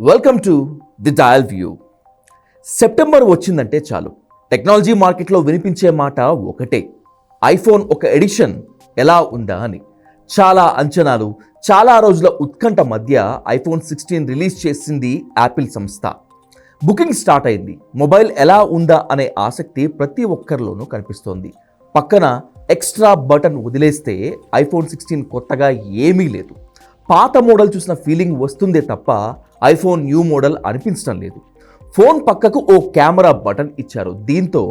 Welcome to the dial view. September వచ్చిందంటే చాలు technology మార్కెట్లో వినిపించే మాట ఒకటే, ఐఫోన్ ఒక ఎడిషన్ ఎలా ఉందా అని. చాలా అంచనాలు, చాలా రోజుల ఉత్కంఠ మధ్య ఐఫోన్ 16 రిలీజ్ చేసింది యాపిల్ సంస్థ. బుకింగ్ స్టార్ట్ అయింది. మొబైల్ ఎలా ఉందా అనే ఆసక్తి ప్రతి ఒక్కరిలోనూ కనిపిస్తోంది. పక్కన ఎక్స్ట్రా బటన్ వదిలేస్తే ఐఫోన్ 16 కొత్తగా ఏమీ లేదు. పాత మోడల్ చూసిన ఫీలింగ్ వస్తుందే తప్ప ఐఫోన్ న్యూ మోడల్ అనిపించడం లేదు. ఫోన్ పక్కకు ఓ కెమెరా బటన్ ఇచ్చారు. దీంతో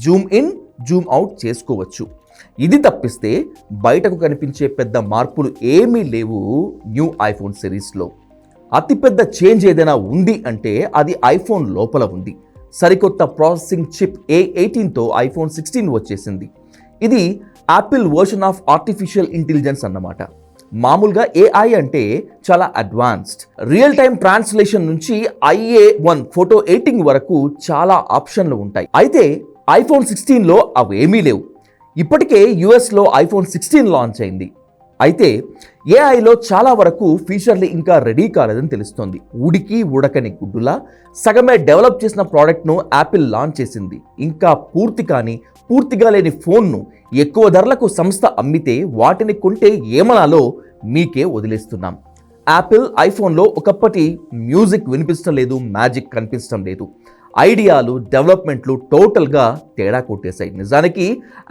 జూమ్ ఇన్, జూమ్ అవుట్ చేసుకోవచ్చు. ఇది తప్పిస్తే బయటకు కనిపించే పెద్ద మార్పులు ఏమీ లేవు న్యూ ఐఫోన్ సిరీస్లో. అతిపెద్ద చేంజ్ ఏదైనా ఉంది అంటే అది ఐఫోన్ లోపల ఉంది. సరికొత్త ప్రాసెసింగ్ చిప్ A18తో ఐఫోన్ 16 వచ్చేసింది. ఇది Apple version of artificial intelligence అన్నమాట. మామూలుగా AI అంటే చాలా అడ్వాన్స్డ్. రియల్ టైమ్ ట్రాన్స్లేషన్ నుంచి IA1 ఫోటో ఎడిటింగ్ వరకు చాలా ఆప్షన్లు ఉంటాయి. అయితే ఐఫోన్ 16లో అవేమీ లేవు. ఇప్పటికే యుఎస్లో ఐఫోన్ 16 లాంచ్ అయింది. అయితే AIలో చాలా వరకు ఫీచర్లు ఇంకా రెడీ కాలేదని తెలుస్తోంది. ఉడికి ఉడకని గుడ్డులా సగమే డెవలప్ చేసిన ప్రోడక్ట్ను యాపిల్ లాంచ్ చేసింది. ఇంకా పూర్తిగా లేని ఫోన్ను ఎక్కువ ధరలకు సంస్థ అమ్మితే వాటిని కొంటే ఏమనాలో మీకే వదిలేస్తున్నాం. యాపిల్ ఐఫోన్లో ఒకప్పటి మ్యూజిక్ వినిపించడం లేదు, మ్యాజిక్ కనిపించడం లేదు. ఐడియాలు, డెవలప్మెంట్లు టోటల్గా తేడా కొట్టేశాయి. నిజానికి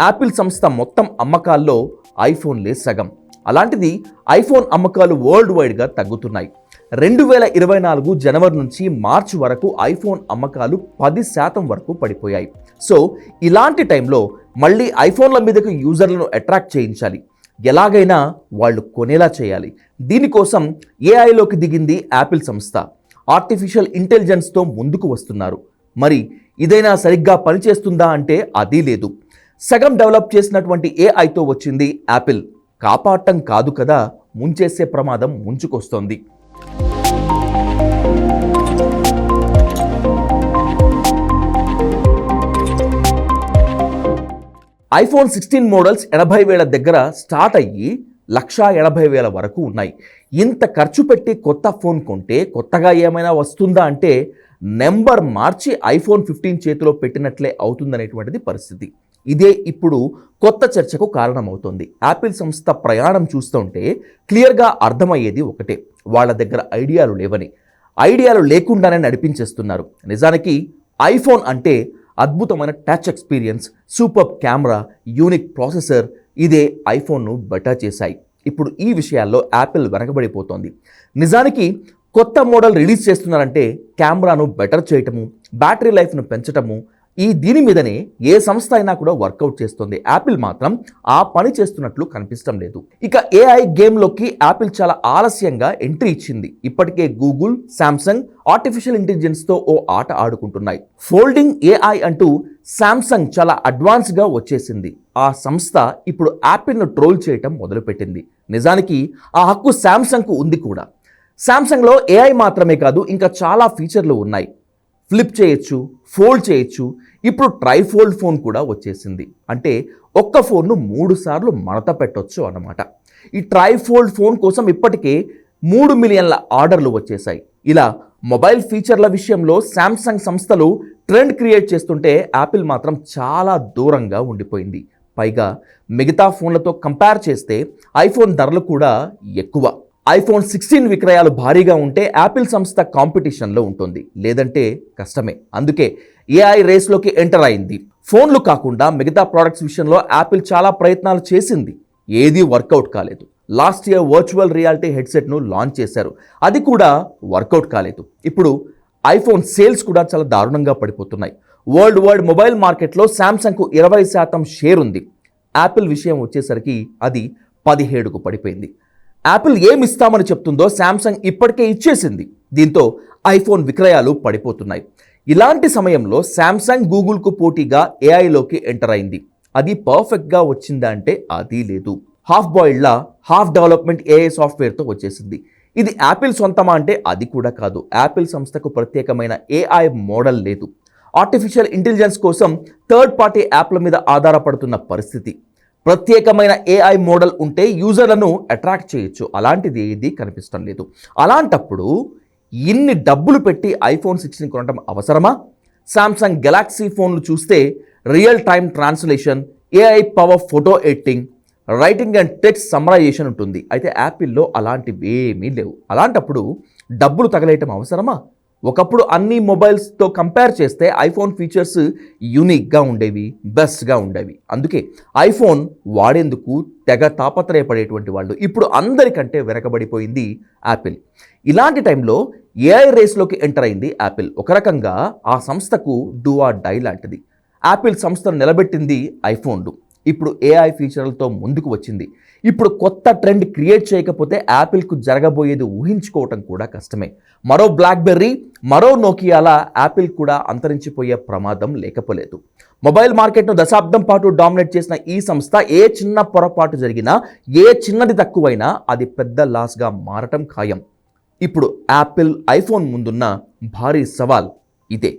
యాపిల్ సంస్థ మొత్తం అమ్మకాల్లో ఐఫోన్లే సగం. అలాంటిది ఐఫోన్ అమ్మకాలు వరల్డ్ వైడ్గా తగ్గుతున్నాయి. 2024 జనవరి నుంచి మార్చి వరకు ఐఫోన్ అమ్మకాలు 10% వరకు పడిపోయాయి. సో ఇలాంటి టైంలో మళ్ళీ ఐఫోన్ల మీదకు యూజర్లను అట్రాక్ట్ చేయించాలి, ఎలాగైనా వాళ్ళు కొనేలా చేయాలి. దీనికోసం AIలోకి దిగింది యాపిల్ సంస్థ. ఆర్టిఫిషియల్ ఇంటెలిజెన్స్తో ముందుకు వస్తున్నారు. మరి ఇదైనా సరిగ్గా పనిచేస్తుందా అంటే అది లేదు. సగం డెవలప్ చేసినటువంటి AIతో వచ్చింది యాపిల్. కాపాడటం కాదు కదా, ముంచేసే ప్రమాదం ముంచుకొస్తోంది. ఐఫోన్ 16 మోడల్స్ 80,000 దగ్గర స్టార్ట్ అయ్యి 180,000 వరకు ఉన్నాయి. ఇంత ఖర్చు పెట్టి కొత్త ఫోన్ కొంటే కొత్తగా ఏమైనా వస్తుందా అంటే నెంబర్ మార్చి ఐఫోన్ 15 చేతిలో పెట్టినట్లే అవుతుందనేటువంటిది పరిస్థితి. ఇదే ఇప్పుడు కొత్త చర్చకు కారణమవుతోంది. యాపిల్ సంస్థ ప్రయాణం చూస్తుంటే క్లియర్గా అర్థమయ్యేది ఒకటే, వాళ్ళ దగ్గర ఐడియాలు లేవని. ఐడియాలు లేకుండానే నడిపించేస్తున్నారు. నిజానికి ఐఫోన్ అంటే అద్భుతమైన touch experience, super camera, unique processor, ఇదే ఐఫోన్ను బెటర్ చేశాయి. ఇప్పుడు ఈ విషయాల్లో యాపిల్ వెనకబడిపోతోంది. నిజానికి కొత్త మోడల్ రిలీజ్ చేస్తున్నారంటే కెమెరాను బెటర్ చేయటము, బ్యాటరీ లైఫ్ను పెంచటము, దీని మీదనే ఏ సంస్థ అయినా కూడా వర్కౌట్ చేస్తుంది. యాపిల్ మాత్రం ఆ పని చేస్తున్నట్లు కనిపించడం లేదు. ఇక AI గేమ్లోకి యాపిల్ చాలా ఆలస్యంగా ఎంట్రీ ఇచ్చింది. ఇప్పటికే గూగుల్, శాంసంగ్ ఆర్టిఫిషియల్ ఇంటెలిజెన్స్తో ఓ ఆట ఆడుకుంటున్నాయి. ఫోల్డింగ్ AI అంటూ శాంసంగ్ చాలా అడ్వాన్స్గా వచ్చేసింది. ఆ సంస్థ ఇప్పుడు యాపిల్ను ట్రోల్ చేయటం మొదలుపెట్టింది. నిజానికి ఆ హక్కు శాంసంగ్కు ఉంది కూడా. శాంసంగ్లో AI మాత్రమే కాదు, ఇంకా చాలా ఫీచర్లు ఉన్నాయి. ఫ్లిప్ చేయొచ్చు, ఫోల్డ్ చేయొచ్చు. ఇప్పుడు ట్రైఫోల్డ్ ఫోన్ కూడా వచ్చేసింది. అంటే ఒక్క ఫోన్ను 3 సార్లు మడత పెట్టొచ్చు అన్నమాట. ఈ ట్రైఫోల్డ్ ఫోన్ కోసం ఇప్పటికే 3 మిలియన్ల ఆర్డర్లు వచ్చేసాయి. ఇలా మొబైల్ ఫీచర్ల విషయంలో శాంసంగ్ సంస్థలు ట్రెండ్ క్రియేట్ చేస్తుంటే యాపిల్ మాత్రం చాలా దూరంగా ఉండిపోయింది. పైగా మిగతా ఫోన్లతో కంపేర్ చేస్తే ఐఫోన్ ధరలు కూడా ఎక్కువ. ఐఫోన్ 16 విక్రయాలు భారీగా ఉంటే యాపిల్ సంస్థ కాంపిటీషన్లో ఉంటుంది, లేదంటే కష్టమే. అందుకే AI రేస్లోకి ఎంటర్ అయింది. ఫోన్లు కాకుండా మిగతా ప్రోడక్ట్స్ విషయంలో యాపిల్ చాలా ప్రయత్నాలు చేసింది, ఏదీ వర్కౌట్ కాలేదు. లాస్ట్ ఇయర్ వర్చువల్ రియాలిటీ హెడ్సెట్ను లాంచ్ చేశారు, అది కూడా వర్కౌట్ కాలేదు. ఇప్పుడు ఐఫోన్ సేల్స్ కూడా చాలా దారుణంగా పడిపోతున్నాయి. వరల్డ్ వైడ్ మొబైల్ మార్కెట్లో శాంసంగ్కు 20% షేర్ ఉంది. యాపిల్ విషయం వచ్చేసరికి అది 17కు పడిపోయింది. యాపిల్ ఏమిస్తామని చెప్తుందో శాంసంగ్ ఇప్పటికే ఇచ్చేసింది. దీంతో ఐఫోన్ విక్రయాలు పడిపోతున్నాయి. ఇలాంటి సమయంలో శాంసంగ్ గూగుల్కు పోటీగా AIలోకి ఎంటర్ అయింది. అది పర్ఫెక్ట్గా వచ్చిందా అంటే అది లేదు. హాఫ్ బాయిల్డ్లా హాఫ్ డెవలప్మెంట్ AI సాఫ్ట్వేర్తో వచ్చేసింది. ఇది యాపిల్ సొంతమా అంటే అది కూడా కాదు. యాపిల్ సంస్థకు ప్రత్యేకమైన AI మోడల్ లేదు. ఆర్టిఫిషియల్ ఇంటెలిజెన్స్ కోసం థర్డ్ పార్టీ యాప్ల మీద ఆధారపడుతున్న పరిస్థితి. ప్రత్యేకమైన AI మోడల్ ఉంటే యూజర్లను అట్రాక్ట్ చేయొచ్చు, అలాంటిది ఏది కనిపించడం లేదు. అలాంటప్పుడు ఇన్ని డబ్బులు పెట్టి ఐఫోన్ 16 కొనడం అవసరమా? శాంసంగ్ గెలాక్సీ ఫోన్లు చూస్తే real time translation, AI power photo editing, writing and text summarisation ఉంటుంది. అయితే యాపిల్లో అలాంటివి ఏమీ లేవు. అలాంటప్పుడు డబ్బులు తగలేయటం అవసరమా? ఒకప్పుడు అన్ని మొబైల్స్తో కంపేర్ చేస్తే ఐఫోన్ ఫీచర్స్ యూనిక్గా ఉండేవి, బెస్ట్గా ఉండేవి. అందుకే ఐఫోన్ వాడేందుకు తెగ తాపత్రయపడేటువంటి వాళ్ళు ఇప్పుడు అందరికంటే వెనకబడిపోయింది యాపిల్. ఇలాంటి టైంలో ఏఐ రేస్లోకి ఎంటర్ అయింది యాపిల్. ఒక రకంగా ఆ సంస్థకు డూ ఆర్ డై లాంటిది. యాపిల్ సంస్థను నిలబెట్టింది ఐఫోన్లు. ఇప్పుడు ఏఐ ఫీచర్లతో ముందుకు వచ్చింది. ఇప్పుడు కొత్త ట్రెండ్ క్రియేట్ చేయకపోతే యాపిల్కు జరగబోయేది ఊహించుకోవటం కూడా కష్టమే. మరో బ్లాక్బెర్రీ, మరో నోకియాల యాపిల్ కూడా అంతరించిపోయే ప్రమాదం లేకపోలేదు. మొబైల్ మార్కెట్ను దశాబ్దం పాటు డామినేట్ చేసిన ఈ సంస్థ ఏ చిన్న పొరపాటు జరిగినా, ఏ చిన్నది తక్కువైనా అది పెద్ద లాస్గా మారటం ఖాయం. ఇప్పుడు యాపిల్ ఐఫోన్ ముందున్న భారీ సవాల్ ఇదే.